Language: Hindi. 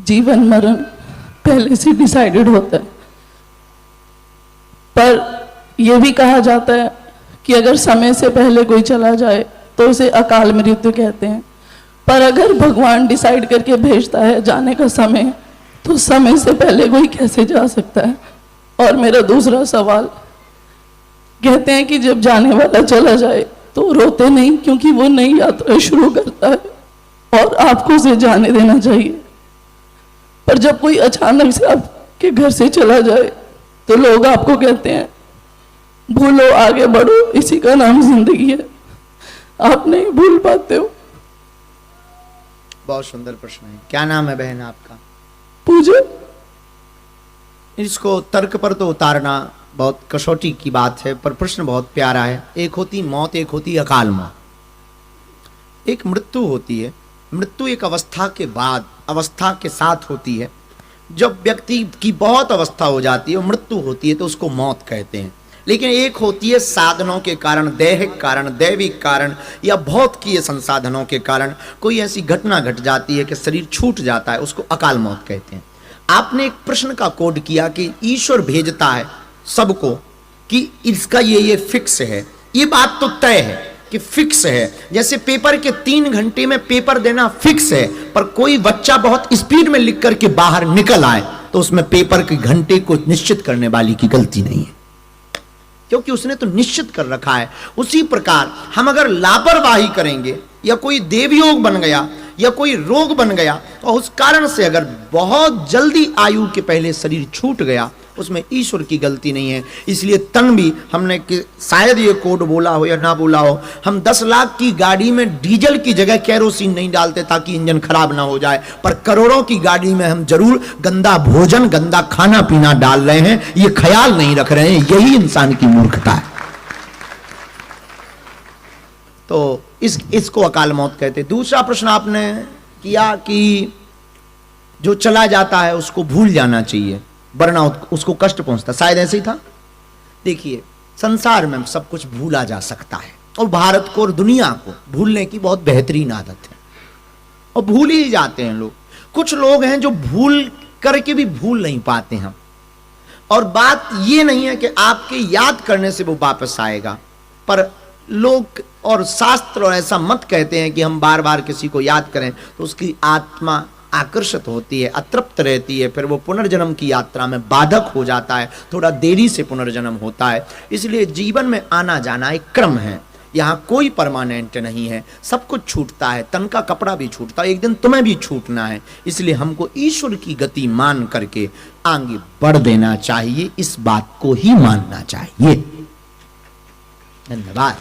जीवन मरण पहले से डिसाइडेड होता है, पर यह भी कहा जाता है कि अगर समय से पहले कोई चला जाए तो उसे अकाल मृत्यु कहते हैं। पर अगर भगवान डिसाइड करके भेजता है जाने का समय, तो समय से पहले कोई कैसे जा सकता है? और मेरा दूसरा सवाल, कहते हैं कि जब जाने वाला चला जाए तो रोते नहीं, क्योंकि वो नई यात्रा शुरू करता है और आपको उसे जाने देना चाहिए। पर जब कोई अचानक से आपके घर से चला जाए तो लोग आपको कहते हैं भूलो आगे बढ़ो, इसी का नाम जिंदगी है। आप नहीं भूल पाते हो। बहुत सुंदर प्रश्न है। क्या नाम है बहन आपका? पूजा। इसको तर्क पर तो उतारना बहुत कसौटी की बात है, पर प्रश्न बहुत प्यारा है। एक होती मौत, एक होती अकाल मौत। एक मृत्यु होती है। मृत्यु एक अवस्था के बाद, अवस्था के साथ होती है। जब व्यक्ति की बहुत अवस्था हो जाती है और मृत्यु होती है तो उसको मौत कहते हैं। लेकिन एक होती है साधनों के कारण, दैहिक कारण, दैविक कारण या भौतिकीय संसाधनों के कारण कोई ऐसी घटना घट जाती है कि शरीर छूट जाता है, उसको अकाल मौत कहते हैं। आपने एक प्रश्न का कोड किया कि ईश्वर भेजता है सबको, कि इसका ये फिक्स है। ये बात तो तय है कि फिक्स है। जैसे पेपर के 3 घंटे में पेपर देना फिक्स है, पर कोई बच्चा बहुत स्पीड में लिख करके बाहर निकल आए तो उसमें पेपर के घंटे को निश्चित करने वाली की गलती नहीं है, क्योंकि उसने तो निश्चित कर रखा है। उसी प्रकार हम अगर लापरवाही करेंगे या कोई देवयोग बन गया या कोई रोग बन गया और उस कारण से अगर बहुत जल्दी आयु के पहले शरीर छूट गया, उसमें ईश्वर की गलती नहीं है। इसलिए तन भी हमने कि शायद ये कोड बोला हो या ना बोला हो, हम 10 लाख की गाड़ी में डीजल की जगह केरोसिन नहीं डालते ताकि इंजन खराब ना हो जाए, पर करोड़ों की गाड़ी में हम जरूर गंदा भोजन, गंदा खाना पीना डाल रहे हैं, ये ख्याल नहीं रख रहे हैं। यही इंसान की मूर्खता है। तो इसको अकाल मौत कहते। दूसरा प्रश्न आपने किया कि जो चला जाता है उसको भूल जाना चाहिए, वरना उसको कष्ट पहुंचता, शायद ऐसे ही था। देखिए, संसार में सब कुछ भूला जा सकता है और भारत को और दुनिया को भूलने की बहुत बेहतरीन आदत है और भूल ही जाते हैं लोग। कुछ लोग हैं जो भूल करके भी भूल नहीं पाते हैं। और बात ये नहीं है कि आपके याद करने से वो वापस आएगा, पर लोग और शास्त्र और ऐसा मत कहते हैं कि हम बार बार किसी को याद करें तो उसकी आत्मा आकर्षित होती है, अतृप्त रहती है, फिर वो पुनर्जन्म की यात्रा में बाधक हो जाता है, थोड़ा देरी से पुनर्जन्म होता है। इसलिए जीवन में आना जाना एक क्रम है, यहाँ कोई परमानेंट नहीं है। सब कुछ छूटता है, तन का कपड़ा भी छूटता है, एक दिन तुम्हें भी छूटना है। इसलिए हमको ईश्वर की गति मान करके आगे बढ़ देना चाहिए, इस बात को ही मानना चाहिए। धन्यवाद।